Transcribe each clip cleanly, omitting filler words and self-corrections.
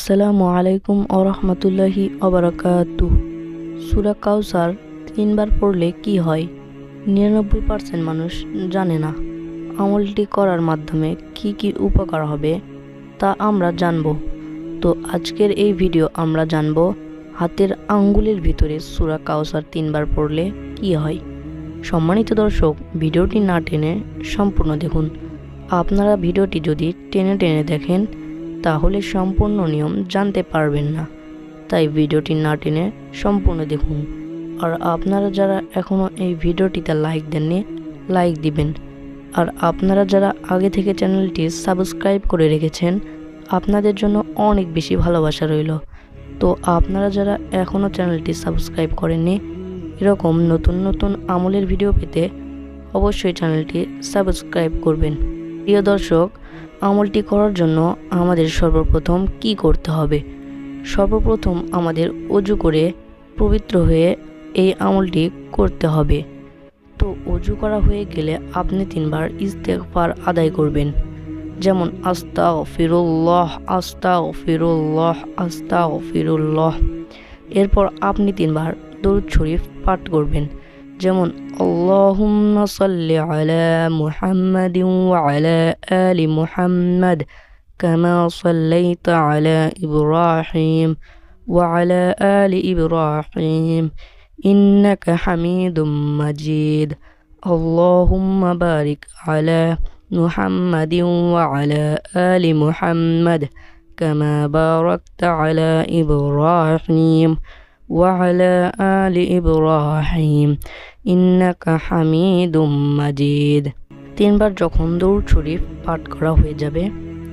আসসালামু আলাইকুম ওরহমতুল্লাহি ওবারাকাতুহ। সূরা কাউসার 3 বার পড়লে কি হয়? 99% মানুষ জানে না। আমলটি করার মাধ্যমে কি কি উপকার হবে তা আমরা জানব। তো আজকের এই ভিডিও আমরা জানব হাতের আঙ্গুলের ভিতরে সূরা কাউসার 3 বার পড়লে কি হয়। সম্মানিত দর্শক, ভিডিওটি না টেনে সম্পূর্ণ দেখুন। আপনারা ভিডিওটি যদি টেনে টেনে দেখেন তাহলে সম্পূর্ণ নিয়ম জানতে পারবেন না, তাই ভিডিওটি না টেনে সম্পূর্ণ দেখুন। আর আপনারা যারা এখনও এই ভিডিওটিতে লাইক দেননি, লাইক দিবেন। আর আপনারা যারা আগে থেকে চ্যানেলটি সাবস্ক্রাইব করে রেখেছেন, আপনাদের জন্য অনেক বেশি ভালোবাসা রইল। তো আপনারা যারা এখনও চ্যানেলটি সাবস্ক্রাইব করেননি, এরকম নতুন নতুন আমলের ভিডিও পেতে অবশ্যই চ্যানেলটি সাবস্ক্রাইব করবেন। প্রিয় দর্শক, আমলটি করার জন্য আমাদের সর্বপ্রথম কি করতে হবে? সর্বপ্রথম আমাদের ওযু করে পবিত্র হয়ে এই আমলটি করতে হবে। তো ওযু করা হয়ে গেলে আপনি 3 বার ইস্তেগফার আদায় করবেন, যেমন আস্তাগফিরুল্লাহ আস্তাগফিরুল্লাহ আস্তাগফিরুল্লাহ। এরপর আপনি 3 বার দরুদ শরীফ পাঠ করবেন, যেমন আল্লাহুম্মা সাল্লি আলা মুহাম্মাদিন ওয়া আলা আলি মুহাম্মাদ কামা সাল্লাইতা আলা ইব্রাহিম ওয়া আলা আলি ইব্রাহিম ইন্নাকা হামিদুম মাজিদ। আল্লাহুম্মা বারিক আলা মুহাম্মাদিন ওয়া আলা আলি মুহাম্মাদ কামা বারাকতা আলা ইব্রাহিম ওয়ালা আলি ইব্রাহিম ইন্নাকা হামিদুম মাজিদ। 3 বার যখন দরুদ শরীফ পাঠ করা হয়ে যাবে,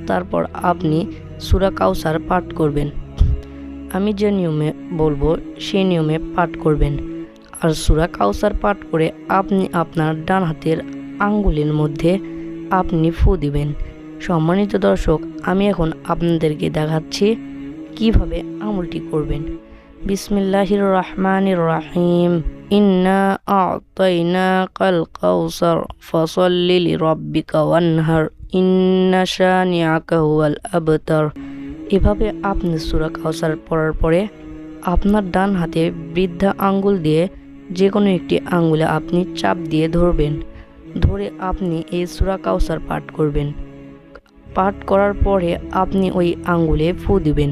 তারপর আপনি সূরা কাউসার পাঠ করবেন। আমি যে নিয়মে বলবো সেই নিয়মে পাঠ করবেন। আর সূরা কাউসার পাঠ করে আপনি আপনার ডান হাতের আঙ্গুলের মধ্যে আপনি ফু দিবেন। সম্মানিত দর্শক, আমি এখন আপনাদেরকে দেখাচ্ছি কিভাবে আমলটি করবেন। বিসমিল্লাহির রহমানির রহিম। ইন্না আ'তাইনাকাল কাউসার ফাসাল্লি লিরাব্বিকা ওয়ানহার ইন্না শানিআকা হুয়াল আবতার। এভাবে আপনি সূরা কাউসার পড়ার পরে আপনার ডান হাতে বৃদ্ধা আঙ্গুল দিয়ে যে কোনো একটি আঙ্গুলে আপনি চাপ দিয়ে ধরবেন। ধরে আপনি এই সূরা কাউসার পাঠ করবেন। পাঠ করার পরে আপনি ওই আঙ্গুলে ফু দিবেন।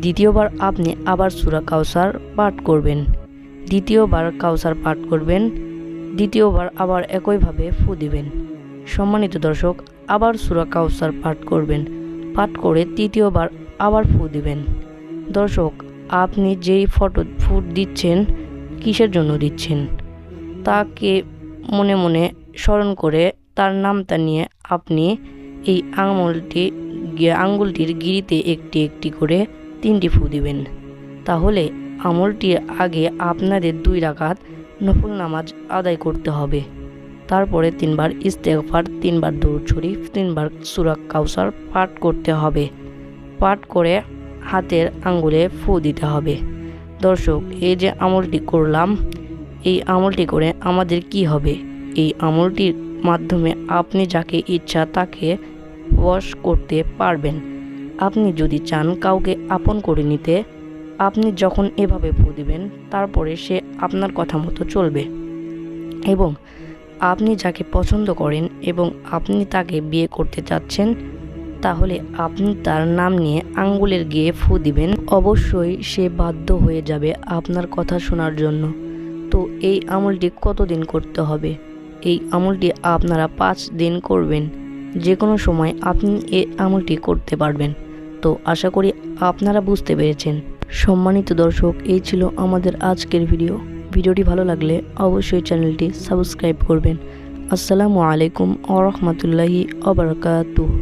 দ্বিতীয়বার আপনি আবার সূরা কাউসার পাঠ করবেন। দ্বিতীয়বার কাউসার পাঠ করবেন। দ্বিতীয়বার আবার একইভাবে ফু দিবেন। সম্মানিত দর্শক, আবার সূরা কাউসার পাঠ করবেন। পাঠ করে তৃতীয়বার আবার ফু দিবেন। দর্শক, আপনি যেই ফুট দিচ্ছেন, কিসের জন্য দিচ্ছেন তাকে মনে মনে স্মরণ করে তার নামটা নিয়ে আপনি এই আঙ্গুলটির গিরিতে একটি একটি করে 3টি ফু দিবেন। তাহলে আমলটির আগে আপনাদের 2 রাকাত নফল নামাজ আদায় করতে হবে। তারপরে 3 বার ইস্তেগফার, 3 বার দরুদ শরীফ, 3 বার সূরা কাউসার পাঠ করতে হবে। পাঠ করে হাতের আঙ্গুলে ফু দিতে হবে। দর্শক, এই যে আমলটি করলাম, এই আমলটি করে আমাদের কি হবে? এই আমলটির মাধ্যমে আপনি যাকে ইচ্ছা তাকে বশ করতে পারবেন। আপনি যদি চান কাউকে আপন করে নিতে, আপনি যখন এভাবে ফু দিবেন, তারপরে সে আপনার কথা মতো চলবে। এবং আপনি যাকে পছন্দ করেন এবং আপনি তাকে বিয়ে করতে চাচ্ছেন, তাহলে আপনি তার নাম নিয়ে আঙ্গুলের গিয়ে ফু দিবেন। অবশ্যই সে বাধ্য হয়ে যাবে আপনার কথা শোনার জন্য। তো এই আমলটি কতদিন করতে হবে? এই আমলটি আপনারা 5 দিন করবেন। যে কোনো সময় আপনি এই আমলটি করতে পারবেন। তো আশা করি আপনারা বুঝতে পেরেছেন। সম্মানিত দর্শক, এই ছিল আমাদের আজকের ভিডিও। ভিডিওটি ভালো লাগলে অবশ্যই চ্যানেলটি সাবস্ক্রাইব করবেন। আসসালামু আলাইকুম ওয়া রাহমাতুল্লাহি ওয়া বারাকাতুহু।